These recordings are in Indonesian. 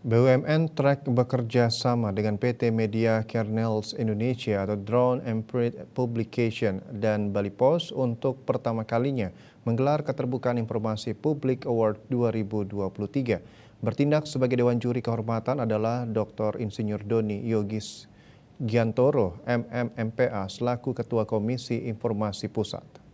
BUMN Track bekerja sama dengan PT Media Kernels Indonesia atau Drone Emprit Publication dan Bali Post untuk pertama kalinya menggelar Keterbukaan Informasi Publik Award 2023. Bertindak sebagai Dewan Juri Kehormatan adalah Dr. Insinyur Doni Yogis Giantoro, MMMPA, selaku Ketua Komisi Informasi Pusat.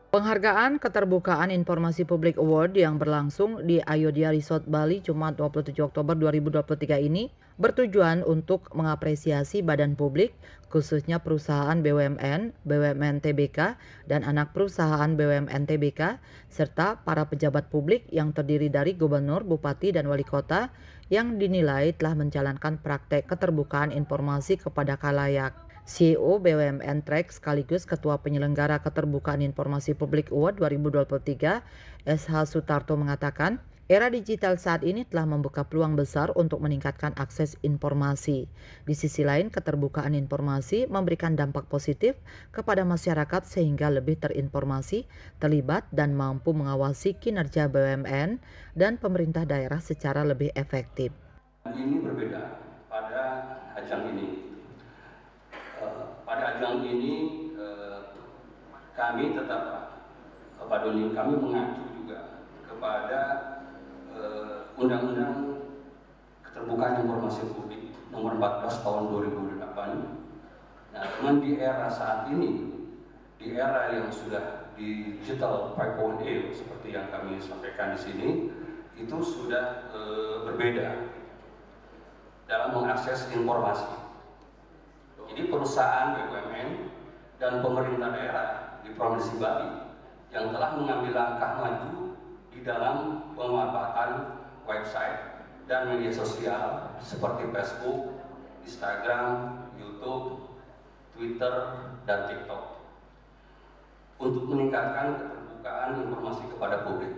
Penghargaan Keterbukaan Informasi Publik Award yang berlangsung di Ayodhya Resort Bali Jumat 27 Oktober 2023 ini bertujuan untuk mengapresiasi badan publik, khususnya perusahaan BUMN, BUMN TBK, dan anak perusahaan BUMN TBK, serta para pejabat publik yang terdiri dari gubernur, bupati, dan wali kota yang dinilai telah menjalankan praktek keterbukaan informasi kepada khalayak. CEO BUMN Track sekaligus Ketua Penyelenggara Keterbukaan Informasi Publik Award 2023, SH Sutarto mengatakan, era digital saat ini telah membuka peluang besar untuk meningkatkan akses informasi. Di sisi lain, keterbukaan informasi memberikan dampak positif kepada masyarakat sehingga lebih terinformasi, terlibat, dan mampu mengawasi kinerja BUMN dan pemerintah daerah secara lebih efektif. Ini berbeda pada ajang ini. Pada ajang ini kami tetap Pak Doni, kami mengacu juga kepada Undang-Undang Keterbukaan Informasi Publik Nomor 14 Tahun 2008. Nah, cuman di era saat ini, di era yang sudah digital 5.0 seperti yang kami sampaikan di sini, itu sudah berbeda dalam mengakses informasi. Jadi perusahaan BUMN dan pemerintah daerah di Provinsi Bali yang telah mengambil langkah maju di dalam pemanfaatan website dan media sosial seperti Facebook, Instagram, YouTube, Twitter, dan TikTok untuk meningkatkan keterbukaan informasi kepada publik.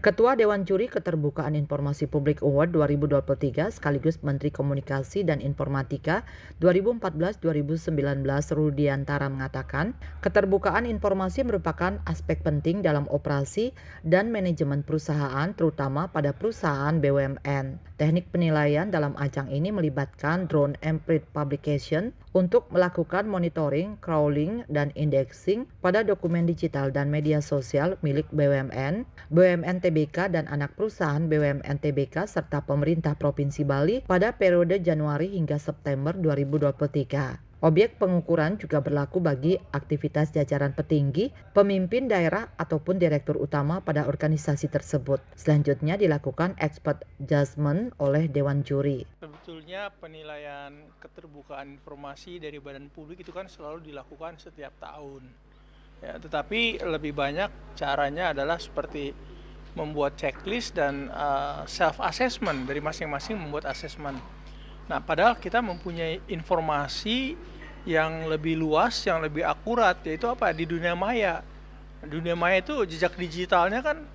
Ketua Dewan Juri Keterbukaan Informasi Publik Award 2023 sekaligus Menteri Komunikasi dan Informatika 2014-2019 Rudiantara mengatakan, keterbukaan informasi merupakan aspek penting dalam operasi dan manajemen perusahaan terutama pada perusahaan BUMN. Teknik penilaian dalam ajang ini melibatkan Drone Emprit Publication untuk melakukan monitoring, crawling, dan indexing pada dokumen digital dan media sosial milik BUMN, BUMN TBK dan anak perusahaan BUMN TBK serta pemerintah Provinsi Bali pada periode Januari hingga September 2023. Objek pengukuran juga berlaku bagi aktivitas jajaran petinggi, pemimpin daerah ataupun direktur utama pada organisasi tersebut. Selanjutnya dilakukan expert judgment oleh Dewan Juri. Sebetulnya penilaian keterbukaan informasi dari badan publik itu kan selalu dilakukan setiap tahun. Ya, tetapi lebih banyak caranya adalah seperti membuat checklist dan self-assessment dari masing-masing membuat assessment. Nah, padahal kita mempunyai informasi yang lebih luas, yang lebih akurat, yaitu apa? Di dunia maya. Dunia maya itu jejak digitalnya kan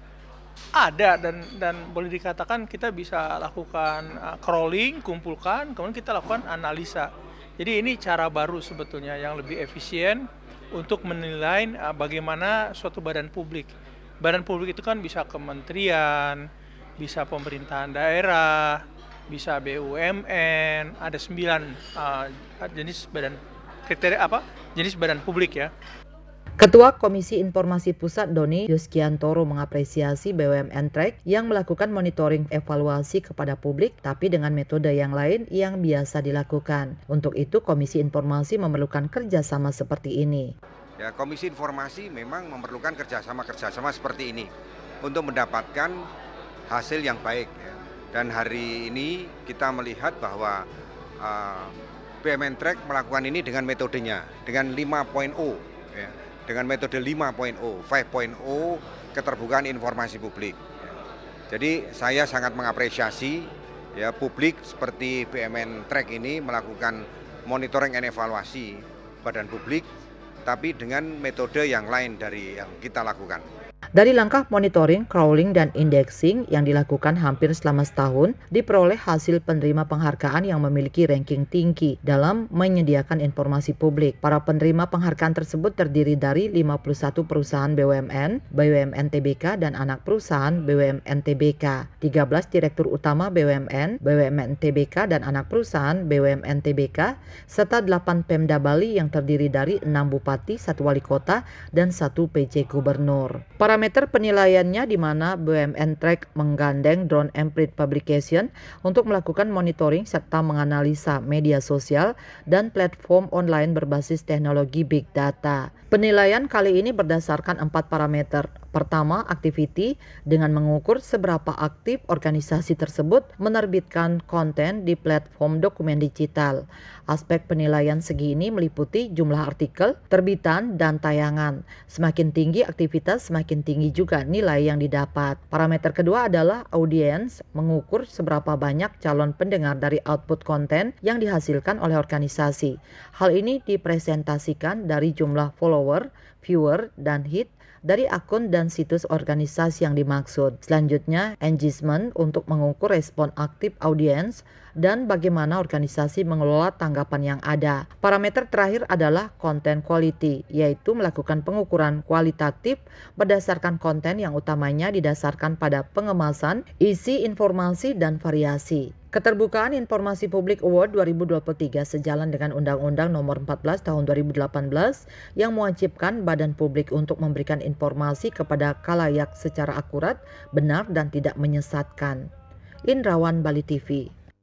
ada dan boleh dikatakan kita bisa lakukan crawling, kumpulkan, kemudian kita lakukan analisa. Jadi ini cara baru sebetulnya yang lebih efisien untuk menilai bagaimana suatu badan publik. Badan publik itu kan bisa kementerian, bisa pemerintahan daerah, bisa BUMN, ada 9 jenis badan kriteria jenis badan publik ya. Ketua Komisi Informasi Pusat Doni Yogis-Giantoro mengapresiasi BUMN Track yang melakukan monitoring evaluasi kepada publik tapi dengan metode yang lain yang biasa dilakukan. Untuk itu Komisi Informasi memerlukan kerjasama seperti ini. Ya, Komisi Informasi memang memerlukan kerjasama seperti ini untuk mendapatkan hasil yang baik. Ya. Dan hari ini kita melihat bahwa BUMN Track melakukan ini dengan metodenya, dengan 5.0, ya, dengan metode 5.0 keterbukaan informasi publik. Ya. Jadi saya sangat mengapresiasi ya publik seperti BUMN Track ini melakukan monitoring dan evaluasi badan publik tapi dengan metode yang lain dari yang kita lakukan. Dari langkah monitoring, crawling, dan indexing yang dilakukan hampir selama setahun, diperoleh hasil penerima penghargaan yang memiliki ranking tinggi dalam menyediakan informasi publik. Para penerima penghargaan tersebut terdiri dari 51 perusahaan BUMN, BUMN TBK, dan anak perusahaan BUMN TBK, 13 direktur utama BUMN, BUMN TBK, dan anak perusahaan BUMN TBK, serta 8 Pemda Bali yang terdiri dari 6 bupati, 1 wali kota, dan 1 PJ gubernur. Parameter penilaiannya di mana BUMN Track menggandeng Drone Emprit Publication untuk melakukan monitoring serta menganalisa media sosial dan platform online berbasis teknologi Big Data. Penilaian kali ini berdasarkan 4 parameter. Pertama, activity dengan mengukur seberapa aktif organisasi tersebut menerbitkan konten di platform dokumen digital. Aspek penilaian segi ini meliputi jumlah artikel, terbitan, dan tayangan. Semakin tinggi aktivitas, semakin tinggi juga nilai yang didapat. Parameter kedua adalah audience, mengukur seberapa banyak calon pendengar dari output konten yang dihasilkan oleh organisasi. Hal ini dipresentasikan dari jumlah follower, viewer, dan hit dari akun dan situs organisasi yang dimaksud. Selanjutnya, engagement untuk mengukur respon aktif audiens dan bagaimana organisasi mengelola tanggapan yang ada. Parameter terakhir adalah content quality, yaitu melakukan pengukuran kualitatif berdasarkan konten yang utamanya didasarkan pada pengemasan, isi informasi, dan variasi. Keterbukaan Informasi Publik Award 2023 sejalan dengan Undang-Undang Nomor 14 Tahun 2018 yang mewajibkan badan publik untuk memberikan informasi kepada khalayak secara akurat, benar, dan tidak menyesatkan. Indrawan, Bali TV.